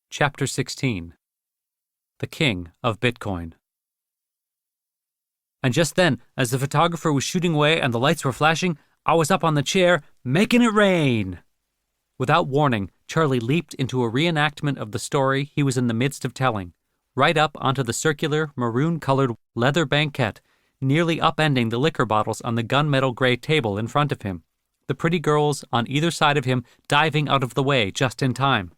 Chapter 16. The King of Bitcoin. And just then, as the photographer was shooting away and the lights were flashing, I was up on the chair, making it rain. Without warning, Charlie leaped into a reenactment of the story he was in the midst of telling, right up onto the circular, maroon-colored leather banquette, nearly upending the liquor bottles on the gunmetal gray table in front of him, the pretty girls on either side of him diving out of the way just in time.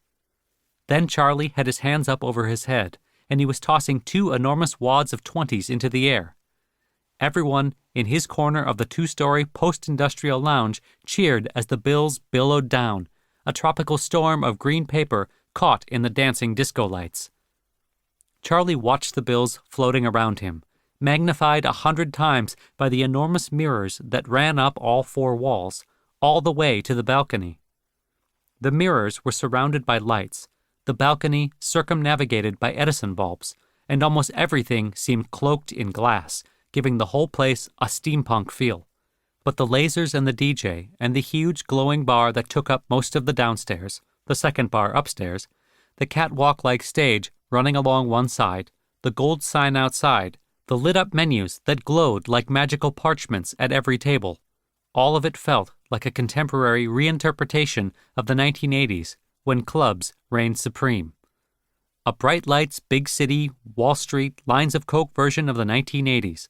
Then Charlie had his hands up over his head, and he was tossing 2 enormous wads of 20s into the air. Everyone in his corner of the 2-story post-industrial lounge cheered as the bills billowed down, a tropical storm of green paper caught in the dancing disco lights. Charlie watched the bills floating around him, magnified 100 times by the enormous mirrors that ran up all 4 walls, all the way to the balcony. The mirrors were surrounded by lights, the balcony circumnavigated by Edison bulbs, and almost everything seemed cloaked in glass, giving the whole place a steampunk feel. But the lasers and the DJ, and the huge glowing bar that took up most of the downstairs, the second bar upstairs, the catwalk-like stage running along one side, the gold sign outside, the lit-up menus that glowed like magical parchments at every table, all of it felt like a contemporary reinterpretation of the 1980s, when clubs reigned supreme. A bright lights, big city, Wall Street, lines of Coke version of the 1980s.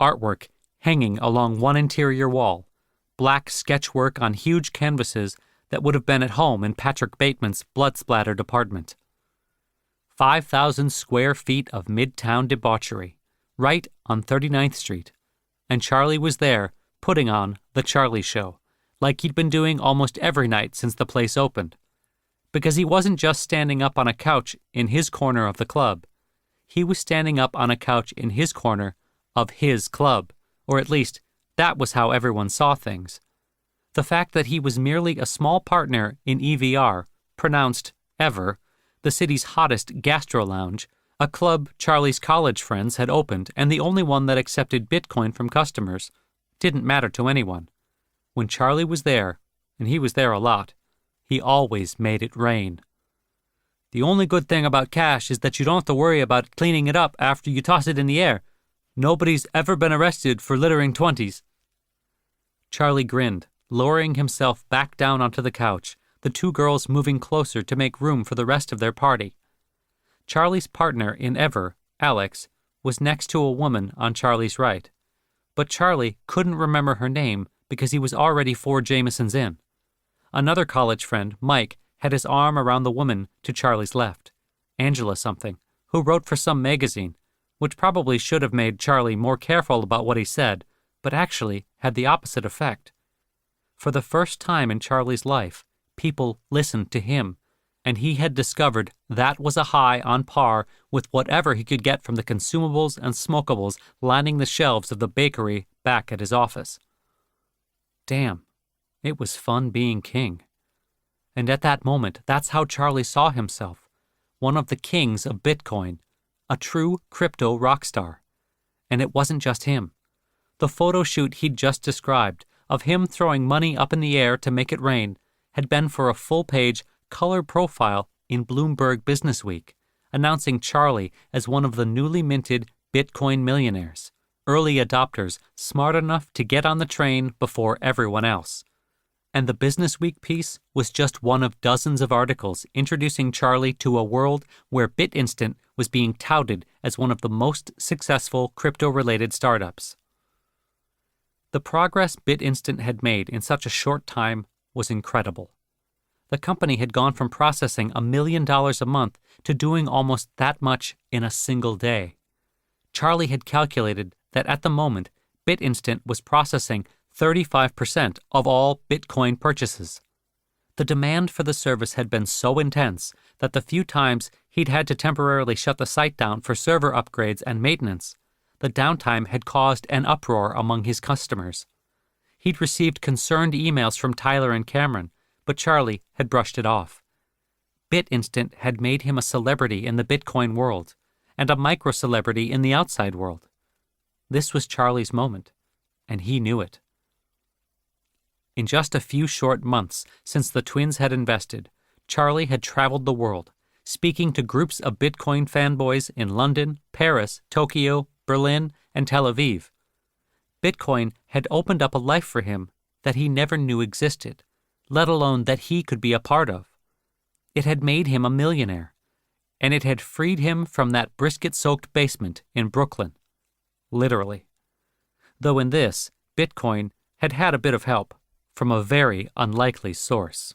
Artwork hanging along one interior wall. Black sketchwork on huge canvases that would have been at home in Patrick Bateman's blood-splattered apartment. 5,000 square feet of midtown debauchery, right on 39th Street. And Charlie was there, putting on The Charlie Show, like he'd been doing almost every night since the place opened. Because he wasn't just standing up on a couch in his corner of the club. He was standing up on a couch in his corner of his club, or at least that was how everyone saw things. The fact that he was merely a small partner in EVR, pronounced Ever, the city's hottest gastro lounge, a club Charlie's college friends had opened and the only one that accepted Bitcoin from customers, didn't matter to anyone. When Charlie was there, and he was there a lot, he always made it rain. The only good thing about cash is that you don't have to worry about cleaning it up after you toss it in the air. Nobody's ever been arrested for littering 20s. Charlie grinned, lowering himself back down onto the couch, the 2 girls moving closer to make room for the rest of their party. Charlie's partner in Ever, Alex, was next to a woman on Charlie's right. But Charlie couldn't remember her name because he was already 4 Jamesons in. Another college friend, Mike, had his arm around the woman to Charlie's left, Angela something, who wrote for some magazine, which probably should have made Charlie more careful about what he said, but actually had the opposite effect. For the first time in Charlie's life, people listened to him, and he had discovered that was a high on par with whatever he could get from the consumables and smokables lining the shelves of the bakery back at his office. Damn. It was fun being king. And at that moment, that's how Charlie saw himself, one of the kings of Bitcoin, a true crypto rock star. And it wasn't just him. The photo shoot he'd just described, of him throwing money up in the air to make it rain, had been for a full-page color profile in Bloomberg Businessweek, announcing Charlie as one of the newly minted Bitcoin millionaires, early adopters smart enough to get on the train before everyone else. And the Businessweek piece was just one of dozens of articles introducing Charlie to a world where BitInstant was being touted as one of the most successful crypto-related startups. The progress BitInstant had made in such a short time was incredible. The company had gone from processing $1 million a month to doing almost that much in a single day. Charlie had calculated that at the moment, BitInstant was processing 35% of all Bitcoin purchases. The demand for the service had been so intense that the few times he'd had to temporarily shut the site down for server upgrades and maintenance, the downtime had caused an uproar among his customers. He'd received concerned emails from Tyler and Cameron, but Charlie had brushed it off. BitInstant had made him a celebrity in the Bitcoin world, and a micro-celebrity in the outside world. This was Charlie's moment, and he knew it. In just a few short months since the twins had invested, Charlie had traveled the world, speaking to groups of Bitcoin fanboys in London, Paris, Tokyo, Berlin, and Tel Aviv. Bitcoin had opened up a life for him that he never knew existed, let alone that he could be a part of. It had made him a millionaire, and it had freed him from that brisket-soaked basement in Brooklyn. Literally. Though in this, Bitcoin had had a bit of help from a very unlikely source.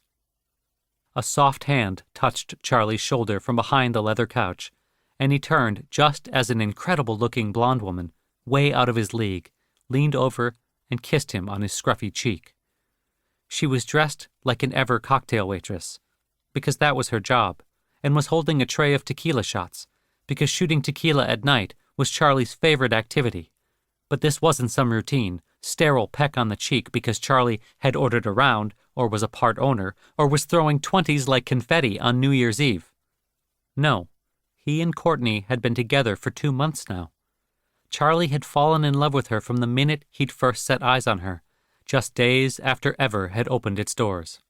A soft hand touched Charlie's shoulder from behind the leather couch, and he turned just as an incredible-looking blonde woman, way out of his league, leaned over and kissed him on his scruffy cheek. She was dressed like an ever cocktail waitress, because that was her job, and was holding a tray of tequila shots, because shooting tequila at night was Charlie's favorite activity. But this wasn't some routine, sterile peck on the cheek because Charlie had ordered a round, or was a part owner, or was throwing 20s like confetti on New Year's Eve. No, he and Courtney had been together for 2 months now. Charlie had fallen in love with her from the minute he'd first set eyes on her, just days after Ever had opened its doors.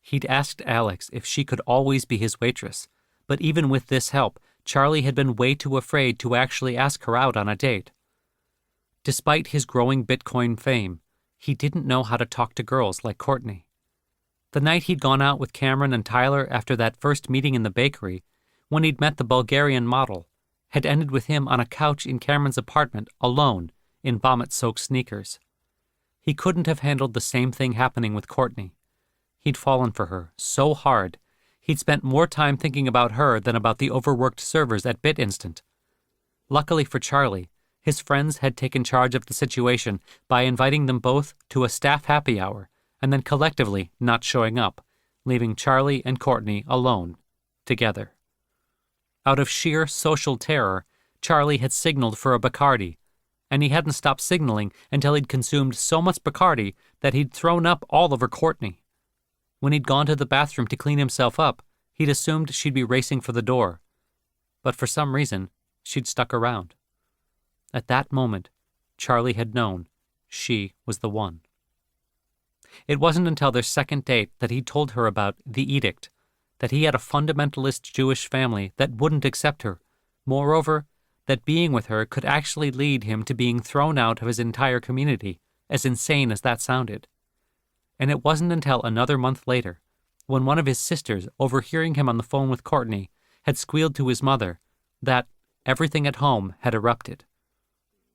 He'd asked Alex if she could always be his waitress, but even with this help, Charlie had been way too afraid to actually ask her out on a date. Despite his growing Bitcoin fame, he didn't know how to talk to girls like Courtney. The night he'd gone out with Cameron and Tyler after that first meeting in the bakery, when he'd met the Bulgarian model, had ended with him on a couch in Cameron's apartment alone in vomit-soaked sneakers. He couldn't have handled the same thing happening with Courtney. He'd fallen for her so hard, he'd spent more time thinking about her than about the overworked servers at BitInstant. Luckily for Charlie, his friends had taken charge of the situation by inviting them both to a staff happy hour and then collectively not showing up, leaving Charlie and Courtney alone, together. Out of sheer social terror, Charlie had signaled for a Bacardi, and he hadn't stopped signaling until he'd consumed so much Bacardi that he'd thrown up all over Courtney. When he'd gone to the bathroom to clean himself up, he'd assumed she'd be racing for the door. But for some reason, she'd stuck around. At that moment, Charlie had known she was the one. It wasn't until their second date that he told her about the edict, that he had a fundamentalist Jewish family that wouldn't accept her. Moreover, that being with her could actually lead him to being thrown out of his entire community, as insane as that sounded. And it wasn't until another month later, when one of his sisters, overhearing him on the phone with Courtney, had squealed to his mother, that everything at home had erupted.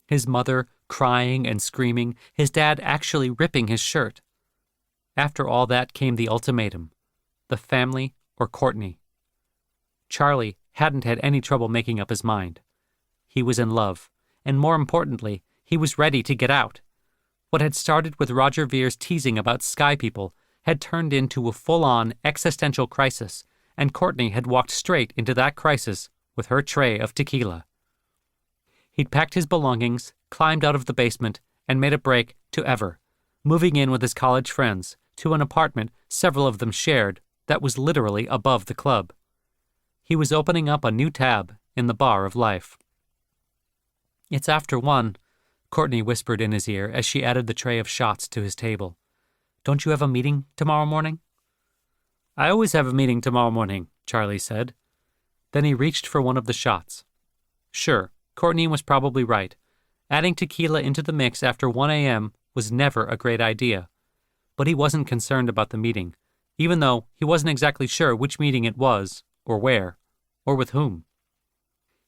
His mother crying and screaming, his dad actually ripping his shirt. After all that came the ultimatum: the family or Courtney. Charlie hadn't had any trouble making up his mind. He was in love, and more importantly, he was ready to get out. What had started with Roger Vere's teasing about sky people had turned into a full-on existential crisis, and Courtney had walked straight into that crisis with her tray of tequila. He'd packed his belongings, climbed out of the basement, and made a break to Ever, moving in with his college friends to an apartment several of them shared that was literally above the club. He was opening up a new tab in the bar of life. "It's after 1, Courtney whispered in his ear as she added the tray of shots to his table. "Don't you have a meeting tomorrow morning?" "I always have a meeting tomorrow morning," Charlie said. Then he reached for one of the shots. Sure, Courtney was probably right. Adding tequila into the mix after 1 a.m. was never a great idea. But he wasn't concerned about the meeting, even though he wasn't exactly sure which meeting it was, or where, or with whom.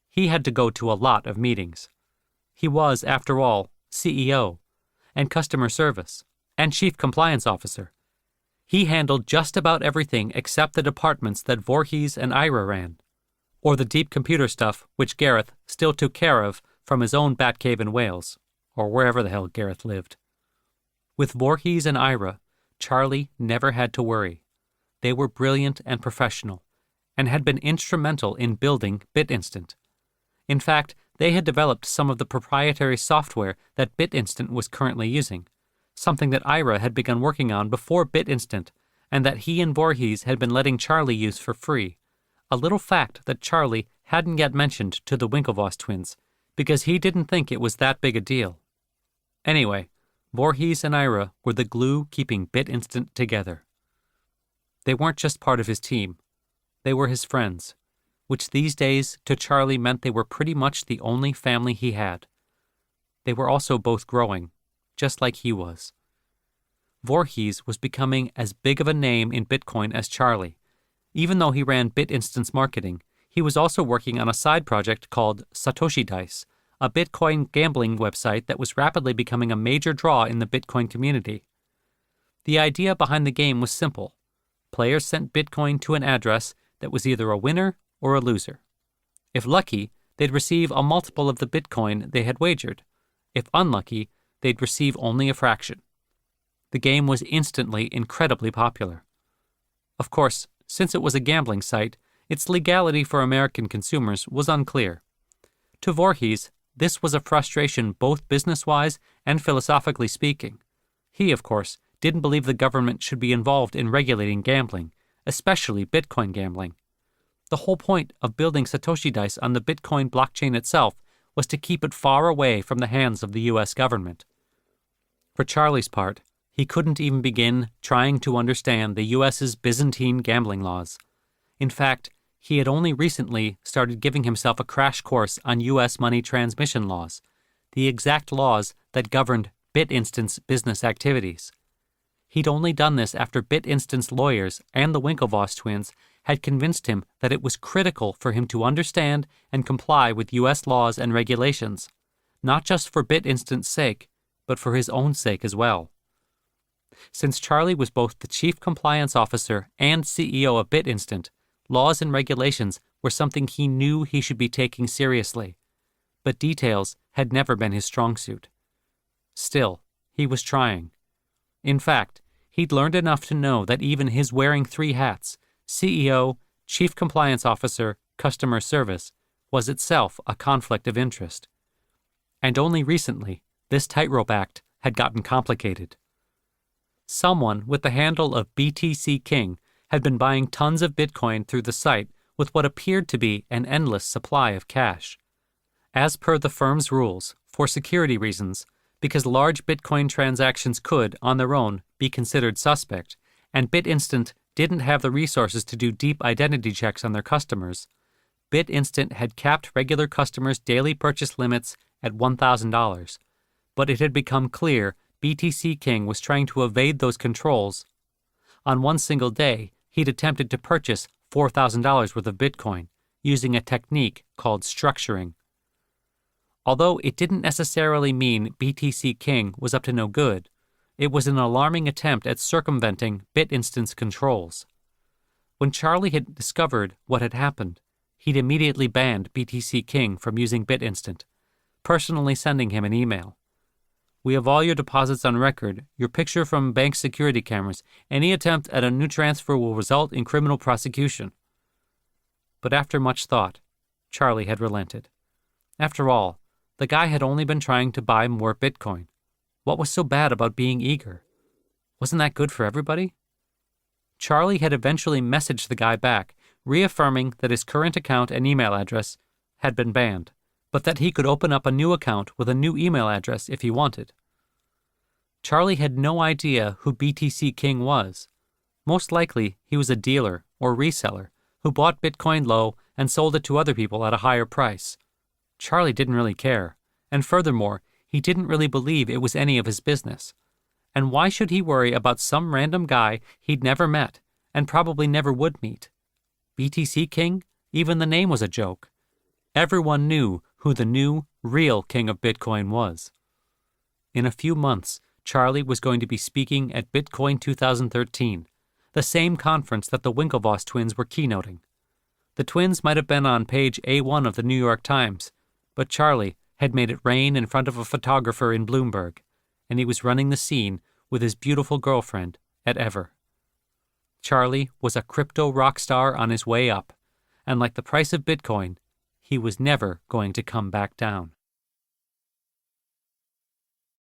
He had to go to a lot of meetings. He was, after all, CEO, and customer service, and chief compliance officer. He handled just about everything except the departments that Voorhees and Ira ran, or the deep computer stuff which Gareth still took care of from his own Batcave in Wales, or wherever the hell Gareth lived. With Voorhees and Ira, Charlie never had to worry. They were brilliant and professional, and had been instrumental in building BitInstant. In fact, they had developed some of the proprietary software that BitInstant was currently using, something that Ira had begun working on before BitInstant, and that he and Voorhees had been letting Charlie use for free, a little fact that Charlie hadn't yet mentioned to the Winklevoss twins, because he didn't think it was that big a deal. Anyway, Voorhees and Ira were the glue keeping BitInstant together. They weren't just part of his team. They were his friends, which these days to Charlie meant they were pretty much the only family he had. They were also both growing, just like he was. Voorhees was becoming as big of a name in Bitcoin as Charlie. Even though he ran BitInstant's marketing, he was also working on a side project called Satoshi Dice, a Bitcoin gambling website that was rapidly becoming a major draw in the Bitcoin community. The idea behind the game was simple. Players sent Bitcoin to an address that was either a winner or a loser. If lucky, they'd receive a multiple of the Bitcoin they had wagered. If unlucky, they'd receive only a fraction. The game was instantly incredibly popular. Of course, since it was a gambling site, its legality for American consumers was unclear. To Voorhees, this was a frustration both business-wise and philosophically speaking. He, of course, didn't believe the government should be involved in regulating gambling, especially Bitcoin gambling. The whole point of building Satoshi Dice on the Bitcoin blockchain itself was to keep it far away from the hands of the U.S. government. For Charlie's part, he couldn't even begin trying to understand the U.S.'s Byzantine gambling laws. In fact, he had only recently started giving himself a crash course on U.S. money transmission laws, the exact laws that governed BitInstant's business activities. He'd only done this after BitInstant's lawyers and the Winklevoss twins had convinced him that it was critical for him to understand and comply with U.S. laws and regulations, not just for BitInstant's sake, but for his own sake as well. Since Charlie was both the chief compliance officer and CEO of BitInstant, laws and regulations were something he knew he should be taking seriously, but details had never been his strong suit. Still, he was trying. In fact, he'd learned enough to know that even his wearing 3 hats, CEO, Chief Compliance Officer, Customer Service, was itself a conflict of interest. And only recently, this tightrope act had gotten complicated. Someone with the handle of BTC King had been buying tons of Bitcoin through the site with what appeared to be an endless supply of cash. As per the firm's rules, for security reasons, because large Bitcoin transactions could, on their own, be considered suspect, and BitInstant didn't have the resources to do deep identity checks on their customers, BitInstant had capped regular customers' daily purchase limits at $1,000, but it had become clear BTC King was trying to evade those controls. On one single day, he'd attempted to purchase $4,000 worth of Bitcoin, using a technique called structuring. Although it didn't necessarily mean BTC King was up to no good, it was an alarming attempt at circumventing BitInstant's controls. When Charlie had discovered what had happened, he'd immediately banned BTC King from using BitInstant, personally sending him an email. "We have all your deposits on record, your picture from bank security cameras. Any attempt at a new transfer will result in criminal prosecution." But after much thought, Charlie had relented. After all, the guy had only been trying to buy more Bitcoin. What was so bad about being eager? Wasn't that good for everybody? Charlie had eventually messaged the guy back, reaffirming that his current account and email address had been banned, but that he could open up a new account with a new email address if he wanted. Charlie had no idea who BTC King was. Most likely, he was a dealer or reseller who bought Bitcoin low and sold it to other people at a higher price. Charlie didn't really care, and furthermore, he didn't really believe it was any of his business. And why should he worry about some random guy he'd never met and probably never would meet? BTC King? Even the name was a joke. Everyone knew who the new, real king of Bitcoin was. In a few months, Charlie was going to be speaking at Bitcoin 2013, the same conference that the Winklevoss twins were keynoting. The twins might have been on page A1 of the New York Times, but Charlie had made it rain in front of a photographer in Bloomberg, and he was running the scene with his beautiful girlfriend at Ever. Charlie was a crypto rock star on his way up, and like the price of Bitcoin, he was never going to come back down.